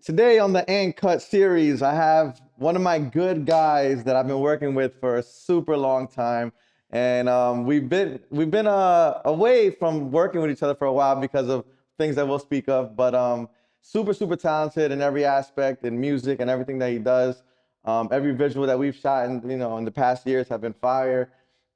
Today on the And Cut series, I have one of my good guys that I've been working with for a super long time, and we've been away from working with each other for a while because of things that we'll speak of. But super talented in every aspect in music and everything that he does. Every visual that we've shot in the past years have been fire,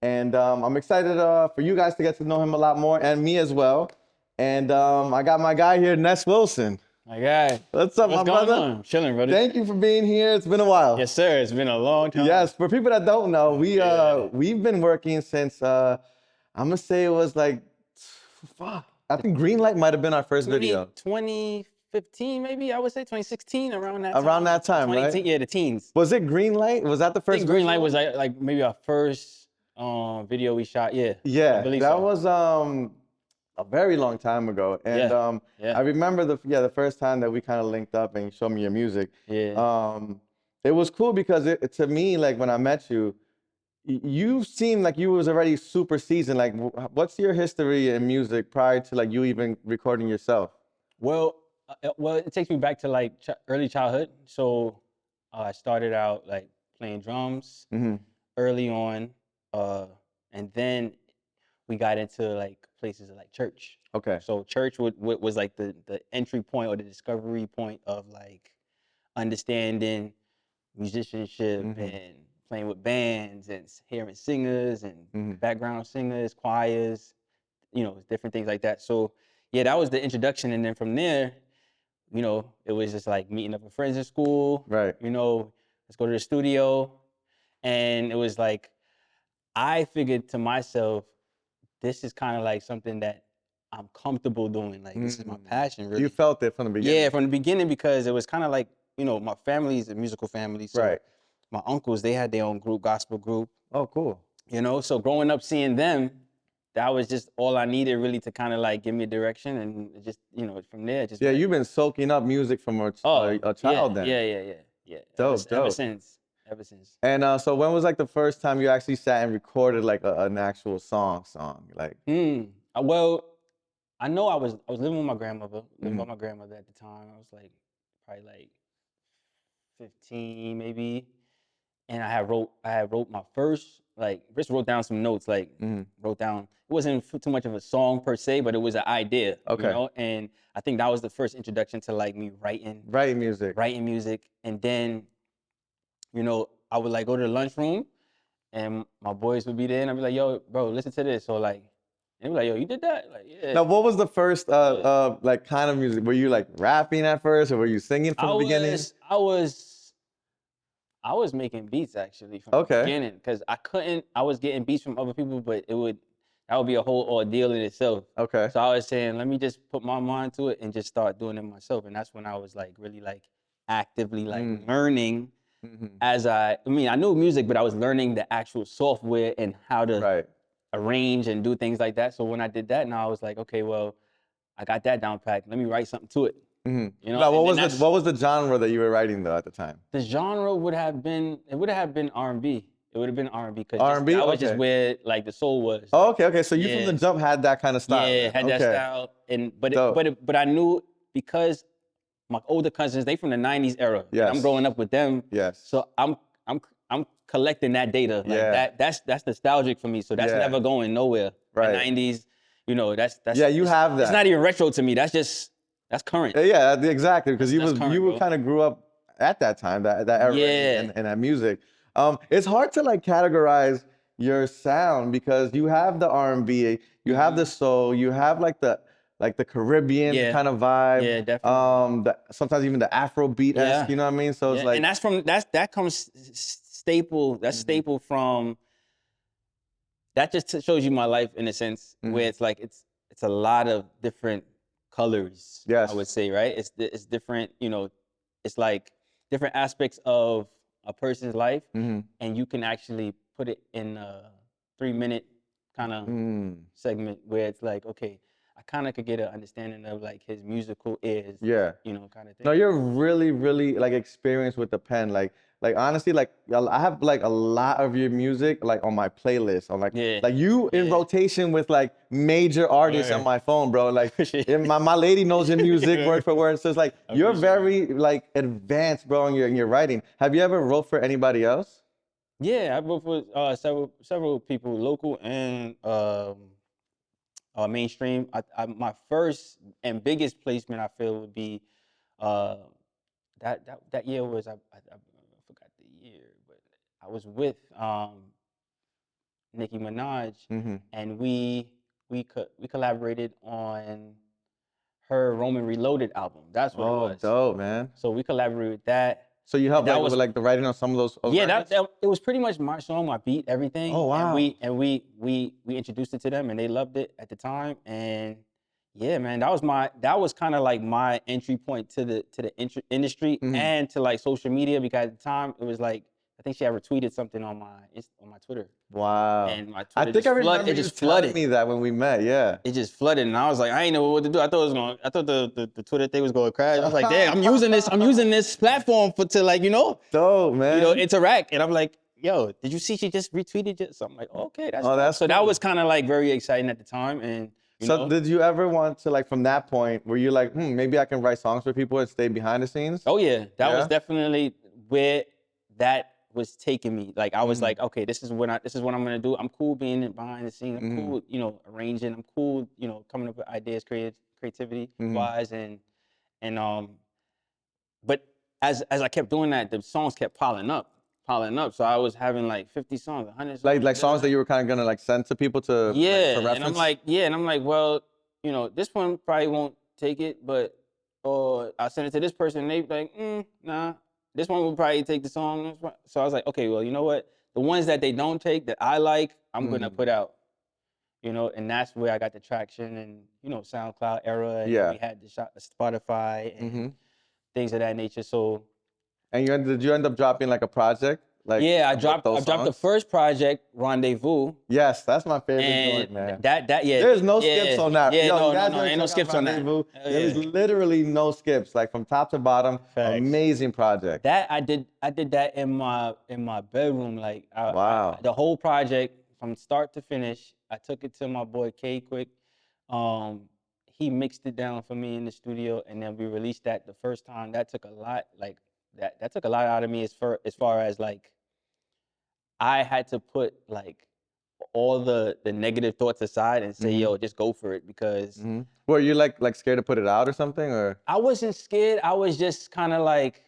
and I'm excited for you guys to get to know him a lot more and me as well. And I got my guy here, Ness Wilson. My guy. What's up, my brother? What's going on? Chilling, brother. Thank you for being here. It's been a while. Yes, sir. It's been a long time. Yes, for people that don't know, we've been working since I'm gonna say it was like, I think Greenlight might have been our first video. 2015, maybe I would say 2016, around that time. Around that time, right? Yeah, the teens. Was it Greenlight? Was that the I first? think Greenlight was like maybe our first video we shot. Yeah. Yeah, I believe that so. was a very long time ago, and Yeah. I remember the first time that we kind of linked up and you showed me your music. Yeah. It was cool because to me, like when I met you, you seemed like you was already super seasoned. Like, what's your history in music prior to like you even recording yourself? Well, it takes me back to like early childhood. So I started out like playing drums early on, and then we got into like places like church. Okay. So church was like the entry point or the discovery point of like understanding musicianship and playing with bands and hearing singers and background singers, choirs, different things like that. So yeah, that was the introduction. And then from there, it was just like meeting up with friends in school. Right. Let's go to the studio. And it was like, I figured to myself, this is kind of like something that I'm comfortable doing. Like, this is my passion, really. You felt it from the beginning? Yeah, from the beginning, because it was kind of like, my family is a musical family. So right. My uncles, they had their own group, gospel group. Oh, cool. So growing up seeing them, that was just all I needed really to kind of like give me a direction, and just, from there, just. Yeah, you've been soaking up music from a child then. Yeah. Dope. Ever since. And so when was like the first time you actually sat and recorded like an actual song? Like. Well, I know I was living with my grandmother. Living with my grandmother at the time. I was like probably like 15 maybe, and I had wrote my first, like, just wrote down some notes, like wrote down. It wasn't too much of a song per se, but it was an idea. Okay. And I think that was the first introduction to like me writing music. And then, I would like go to the lunchroom, and my boys would be there, and I'd be like, "Yo, bro, listen to this." So like, they were like, "Yo, you did that?" Like, yeah. Now, what was the first like kind of music? Were you like rapping at first, or were you singing from the beginning? I was making beats actually from the beginning, because I was getting beats from other people, but that would be a whole ordeal in itself. Okay. So I was saying, let me just put my mind to it and just start doing it myself. And that's when I was like really like actively like learning I knew music, but I was learning the actual software and how to arrange and do things like that. So when I did that, now I was like, okay, well, I got that down packed. Let me write something to it. Now, what was the genre that you were writing though at the time? The genre would have been R&B. It would have been R&B, because R&B? that was just where like the soul was. Oh, okay. So you from the jump had that kind of style. Yeah, had that style, but I knew, because my older cousins, they from the '90s era. Yes. I'm growing up with them. Yes. So I'm collecting that data. Like that's nostalgic for me. So that's never going nowhere. Right. The '90s, that's you have that. It's not even retro to me. That's current. Yeah, exactly. Because you current, kind of grew up at that time, that era and that music. It's hard to like categorize your sound, because you have the R&B, you have the soul, you have like the Caribbean kind of vibe. Yeah, definitely. Sometimes even the Afro beat-esque, you know what I mean? So it's like, and that comes staple. That's staple from. That just shows you my life in a sense, where it's like it's a lot of different colors. Yes. I would say, right? It's different. It's like different aspects of a person's life, and you can actually put it in a 3-minute kind of segment where it's like, okay, I kind of could get an understanding of like his musical ears. Yeah. Kind of thing. No, you're really, really like experienced with the pen. Like like honestly, like I have like a lot of your music like on my playlist. On Yeah. like you in rotation with like major artists on Word. my phone, bro. Like Appreciate and my lady knows your music word for word. So it's like you're Appreciate very like advanced, bro, in your writing. Have you ever wrote for anybody else? Yeah, I worked with several people, local and mainstream. My first and biggest placement I feel would be uh, that year was I forgot the year, but I was with Nicki Minaj, Mm-hmm. and we collaborated on her Roman Reloaded album. That's what it Oh, was. dope, man. So we collaborated with that. So you And helped that like was with like the writing on some of those yeah, records? that it was pretty much my song, my beat, everything. Oh, wow. We introduced it to them, and they loved it at the time. And yeah, man, that was kind of like my entry point to the industry Mhm. and to like social media, because at the time it was like I think she had retweeted something on my Twitter, Wow. and my I Twitter think I just flooded. remember It you just telling flooded. me that when we met. Yeah. It just flooded, and I was like, I ain't know what to do. I thought the Twitter thing was going to crash. I was like, damn, I'm using this platform to like, Dope, man. interact. And I'm like, yo, did you see she just retweeted it? So I'm like, okay, that's Oh, dope. that's So that cool. was kind of like very exciting at the time. And So did you ever want to like from that point were you like, maybe I can write songs for people and stay behind the scenes? oh yeah, that was Yeah? definitely where that was taking me. Like I was Mhm. like, okay, this is what I'm gonna do. I'm cool being behind the scenes. I'm Mhm. cool, arranging. I'm cool, coming up with ideas, creativity Mhm. wise, and but as I kept doing that, the songs kept piling up. So I was having like 50 songs, 100 songs. Like songs that you were kind of gonna like send to people to like, Yeah, for and I'm reference? like, well, this one probably won't take it, but or I send it to this person, and they be like, nah, this one will probably take the song. So I was like, okay, well, you know what? The ones that they don't take that I like, I'm gonna Mhm. put out. And that's where I got the traction and SoundCloud era, and then Yeah. we had the Spotify and Mhm. things of that nature. So And did you end up dropping like a project like yeah, with I those dropped the songs? first project, Rendezvous. Yes, that's my favorite And joint, man. yeah, There's no skips on that. Yo, you no, guys gotta ain't no check out skips on that. Rendezvous. Oh, There is yeah. literally no skips, like from top to bottom. Facts. Amazing project. That I did that in my bedroom, like Wow. the whole project from start to finish. I took it to my boy K Quick. He mixed it down for me in the studio, and then we released that the first time. That took a lot, like that took a lot out of me as far as like I had to put like all the negative thoughts aside and say, Mhm. yo, just go for it, because Mhm. Were you like scared to put it out or something or? I wasn't scared. I was just kind of like,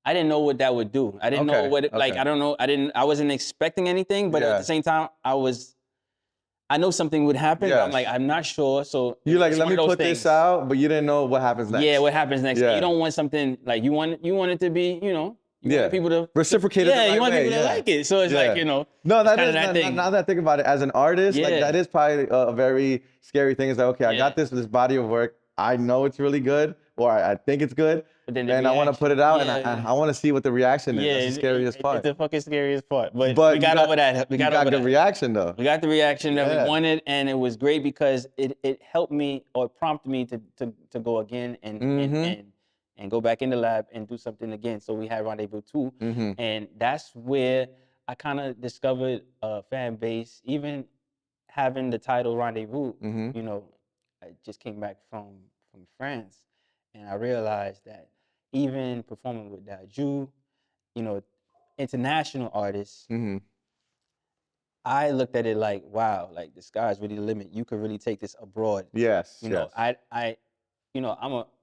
I didn't know what that would do. I didn't know Okay. what it, like, Okay. I don't know. I wasn't expecting anything, but at the Yeah. same time, I know something would happen, but I'm like, Yes. I'm not sure. So, You like it's let one me of those put this things. out, but you didn't know what happens next. Yeah, what happens next? And you Yeah. don't want something like you want it to be, you want Yeah. people to Reciprocated the yeah, right you want way. people to Yeah. like it. So it's like, Yeah. No, it's that kind is of that thing. now that I think about it, as an artist, like that Yeah. is probably a very scary thing. Is like, okay, I Yeah. got this body of work. I know it's really good, or I think it's good, But then the and I want to put reaction, it out, and yeah. I want to see what the reaction is. Yeah, That's the scariest it's part. the fucking scariest part. But we But got over that. We you got got over good that. reaction though. We got the reaction that we Yeah. wanted, and it was great because it helped me or prompted me to go again Mhm. and go back in the lab and do something again. So we had Rendezvous 2, Mhm. and that's where I kind of discovered a fan base. Even having the title Rendezvous, Mhm. I just came back from France, and I realized that even performing with Daju, you know, international artists, Mhm. I looked at it like, wow, like the sky's really the limit. You could really take this abroad. Yes. You know, Yes.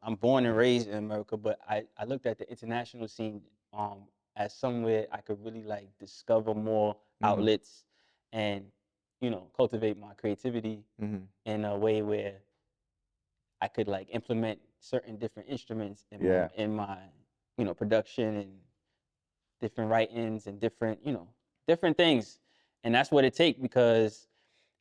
I'm born and raised in America, but I looked at the international scene as somewhere I could really like discover more Mhm. outlets and cultivate my creativity Mhm. in a way where I could like implement certain different instruments Yeah. in my production and different writings and different things. And that's what it takes, because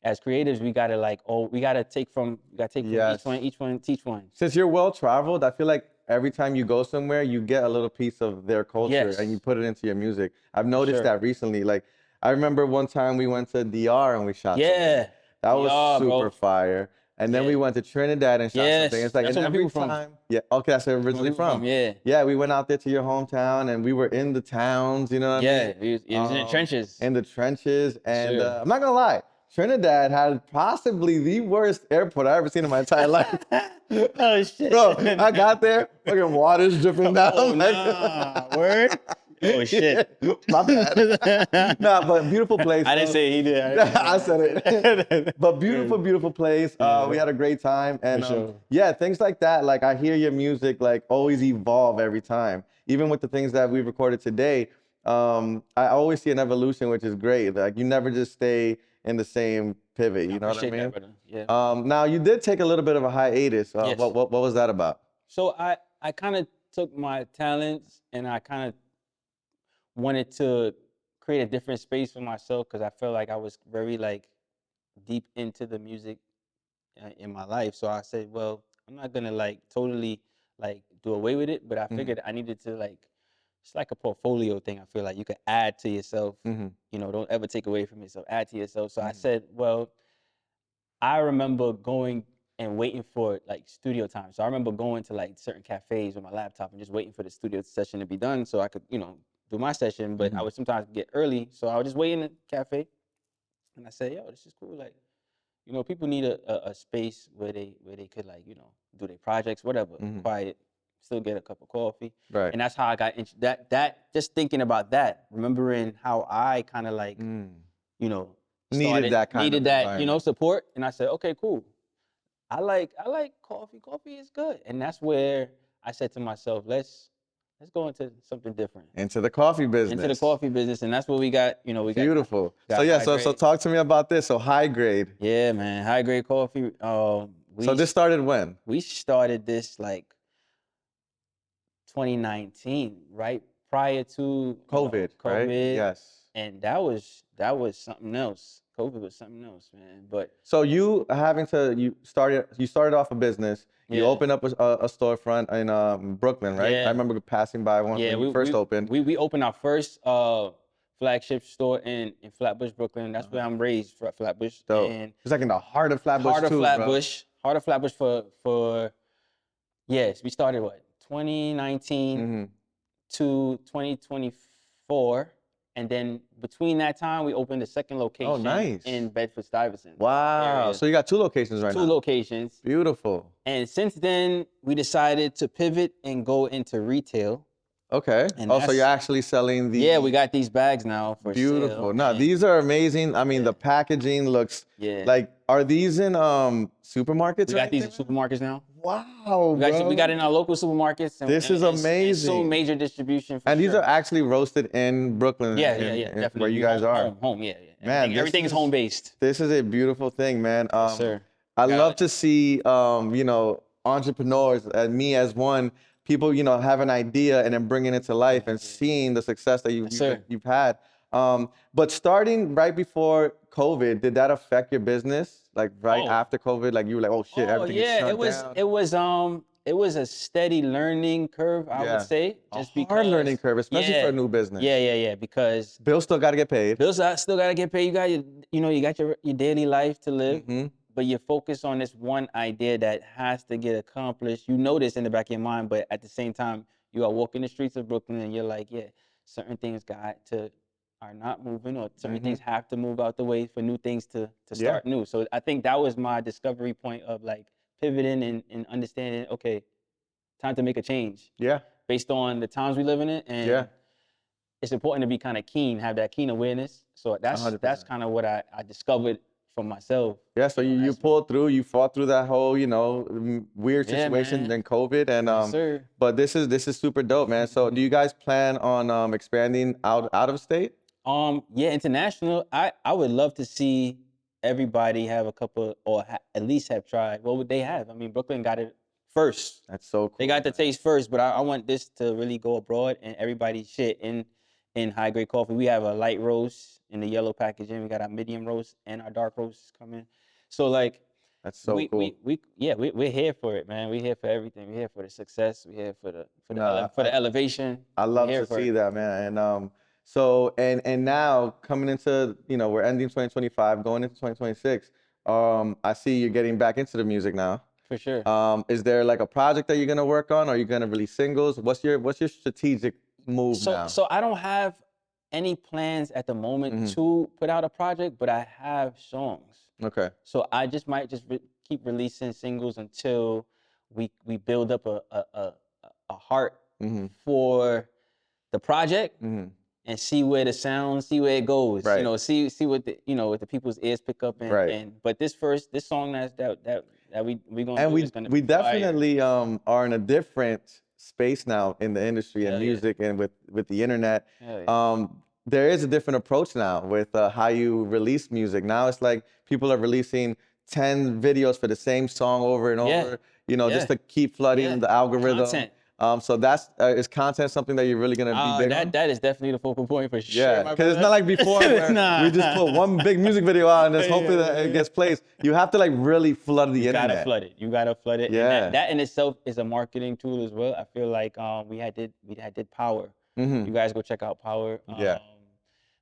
as creatives we gotta take from Yes. each one teach one. Since you're well traveled, I feel like every time you go somewhere, you get a little piece of their culture and you Yes, put it into your music. I've for noticed sure. that recently. Like, I remember one time we went to DR and we shot something. Yeah, That was DR, super bro. fire. And then we went to Trinidad and shot something. Yes, It's like, that's and where my every people from. time, yeah, okay, that's where I'm originally people from, from. yeah. Yeah, we went out there to your hometown and we were in the towns, you know what I Yeah, mean? it was in the trenches. In the trenches. And Sure. I'm not gonna lie, Trinidad had possibly the worst airport I've ever seen in my entire life. Oh shit. Bro, I got there, fucking water's dripping down. Oh like- nah, word. Oh shit. My bad. Nah, but beautiful place. I didn't bro. say he did. I said it. But beautiful, beautiful place. We had a great time. And sure. yeah, things like that. Like I hear your music like always evolve every time. Even with the things that we've recorded today, I always see an evolution, which is great. Like you never just stay in the same pivot. You know what I Appreciate mean? that, brother. Yeah. Now you did take a little bit of a hiatus. Yes. What was that about? So I kind of took my talents and I kind of wanted to create a different space for myself because I felt like I was very like deep into the music in my life. So I said, well, I'm not gonna like totally like do away with it, but I figured I needed to like it's like a portfolio thing. I feel like you could add to yourself. You know, don't ever take away from yourself. Add to yourself. So I said, well, I remember going and waiting for like studio time. So I remember going to like certain cafes with my laptop and just waiting for the studio session to be done so I could, you know, do my session. But I would sometimes get early. So I would just wait in the cafe and I said, yo, this is cool. Like, you know, people need a space where they could like, you know, do their projects, whatever, quiet, still get a cup of coffee. Right. And that's how I got into that just thinking about that, remembering how I kind of like, you know, Needed that kind needed of that, you environment. know, support. And I said, okay, cool. I like coffee. Coffee is good. And that's where I said to myself, let's go into something different. Into the coffee business. Into the coffee business. And that's what we got, you know, we got. Beautiful. got So yeah, high so grade. talk to me about this. So high grade. Yeah, man. High grade coffee. So this started when? We started this like 2019, right prior to COVID, right? Yes. And that was something else. COVID was something else, man. But So you started off a business. You Yeah. opened up a storefront in Brooklyn, right? Yeah. I remember passing by one when you first opened. We opened our first flagship store in Flatbush, Brooklyn. That's where I'm raised, Flatbush. So And it's like in the heart of Flatbush heart of too, Flatbush. Heart of Flatbush for yes, we started what 2019 to 2024, and then between that time we opened the second location nice. in Bedford-Stuyvesant. Wow. area. So you got two locations right now. Two locations. Beautiful. And since then we decided to pivot and go into retail. Okay. And So that's- you're actually selling the Yeah, we got these bags now for beautiful. sale. No, and- these are amazing. I mean, the packaging looks like. Are these in supermarkets? We got these in supermarkets now. Wow, We got in our local supermarkets. And, This is and amazing. so major distribution. For And these sure. are actually roasted in Brooklyn. Yeah, in definitely. where you guys are. Home, yeah. Man, everything is home based. This is a beautiful thing, man. Yes, sir. I love to see, you know, entrepreneurs, and me as one, people, you know, have an idea and then bringing it to life and seeing the success that you've had. But starting right before COVID, did that affect your business? Like after COVID, like you were like, oh shit, everything is shut down. It was a steady learning curve, I would say. Just a hard learning curve, especially for a new business. Yeah, because bills still got to get paid. Bills still got to get paid. You got you got your daily life to live, but you're focused on this one idea that has to get accomplished. You know this in the back of your mind, but at the same time, you are walking the streets of Brooklyn and you're like, yeah, certain things are not moving, or certain things have to move out the way for new things to start new. So I think that was my discovery point of like pivoting and understanding, okay, time to make a change. Yeah. Based on the times we live in it. And it's important to be kind of keen, have that keen awareness. So that's 100%. kind of what I discovered for myself. Yeah, so you pulled through, you fought through that whole, you know, weird situation then COVID, and Yes, sir. but this is super dope, man. So do you guys plan on expanding out of state? Yeah, international. I would love to see everybody have a couple, or at least have tried. What would they have? I mean, Brooklyn got it first. That's so cool. They got the taste first, but I want this to really go abroad and everybody shit in high grade coffee. We have a light roast in the yellow packaging. We got our medium roast and our dark roast coming. So like, that's so cool. We're here for it, man. We're here for everything. We're here for the success. We're here for the elevation. I love to see that, man. And so and now coming into, you know, we're ending 2025, going into 2026. I see you're getting back into the music now. For sure. Is there like a project that you're gonna work on? Or are you gonna release singles? What's your strategic move now? So I don't have any plans at the moment to put out a project, but I have songs. Okay. So I just might keep releasing singles until we build up a heart for the project and see where the sound, see where it goes. Right. You know, see what the what the people's ears pick up and but this song that we gonna And do is gonna we be fire. definitely are in a different space now in the industry and Hell yeah. music and with the internet. Hell yeah. There is a different approach now with how you release music. Now it's like people are releasing 10 videos for the same song over and Yeah. over, you know, just Yeah. to keep flooding Yeah. the algorithm. Content. So that's is content something that you're really gonna be big on? That is definitely the focal point for sure. Yeah, my because it's brother. not like before where Nah. we just put one big music video out and just hoping Yeah, that it gets placed. You have to like really flood the You internet. gotta flood it. You gotta flood it. Yeah. And that in itself is a marketing tool as well. I feel like we had did Power. You guys go check out Power. Yeah.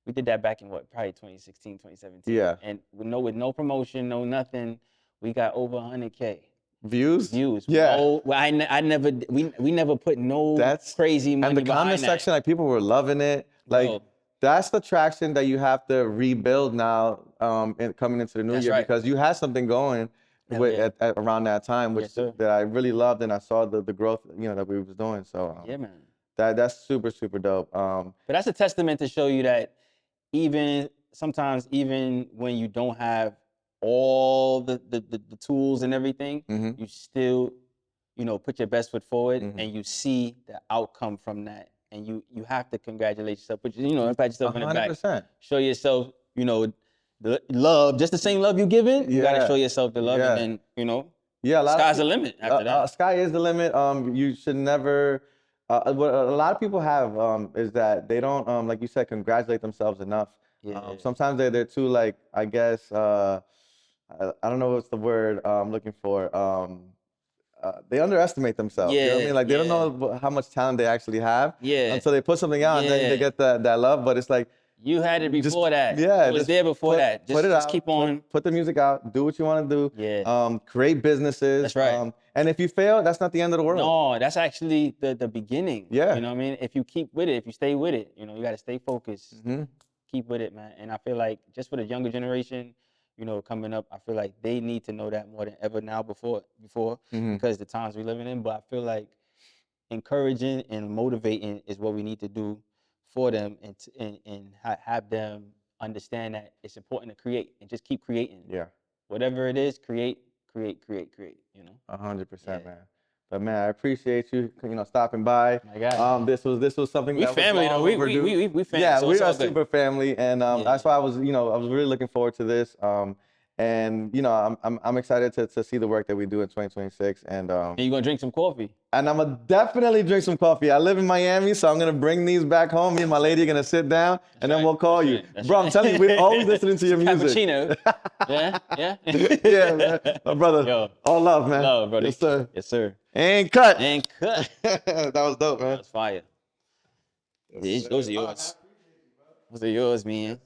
We did that back in probably 2016, 2017. Yeah. And with no promotion, no nothing, we got over 100K Views? views. Yeah. No, I never we never put no crazy money And the behind comment that. section, like people were loving it. Like Bro. that's the traction that you have to rebuild now, coming into the new That's year right. because you had something going with yeah. at around that time, which Yes, sir. that I really loved and I saw the growth, you know, that we was doing. So Yeah, man. that's super dope. But that's a testament to show you that sometimes even when you don't have all the tools and everything, you still, put your best foot forward and you see the outcome from that. And you have to congratulate yourself, pat yourself in the back. 100%. Show yourself, the love, just the same love you're giving, you gotta show yourself the love and then, sky's the limit after that. Sky is the limit. You should never. What a lot of people have is that they don't, like you said, congratulate themselves enough. Yeah. Sometimes they're too like, I guess, I don't know what's the word I'm looking for. They underestimate themselves. You know what I mean? Like they don't know how much talent they actually have until they put something out and then they get that love. But it's like, you had it before that. Yeah, it was there before that. Put it just out, keep on. Put the music out. Do what you want to do. Yeah. Create businesses. That's right. And if you fail, that's not the end of the world. No, that's actually the beginning. Yeah. You know what I mean? If you keep with it, if you stay with it, you got to stay focused. Keep with it, man. And I feel like just for the younger generation, coming up, I feel like they need to know that more than ever now before because the times we're living in. But I feel like encouraging and motivating is what we need to do for them and have them understand that it's important to create and just keep creating. Yeah. Whatever it is, create. 100%, man. But man, I appreciate you, stopping by. My God. This was something We that family was long though. overdue. We family. Yeah, so we it's are all good. super family, and that's why I was really looking forward to this. And I'm excited to see the work that we do in 2026. And you're gonna drink some coffee. And I'm gonna definitely drink some coffee. I live in Miami, so I'm gonna bring these back home. Me and my lady are gonna sit down, and then we'll call you. Bro, I'm telling you, we're always listening to your music. Cappuccino. Yeah. Yeah, man. My brother. Yo. All love, man. Love, brother. Yes, sir. Yes, sir. And cut. That That was dope, man. was fire. Those are yours. Those are yours, man.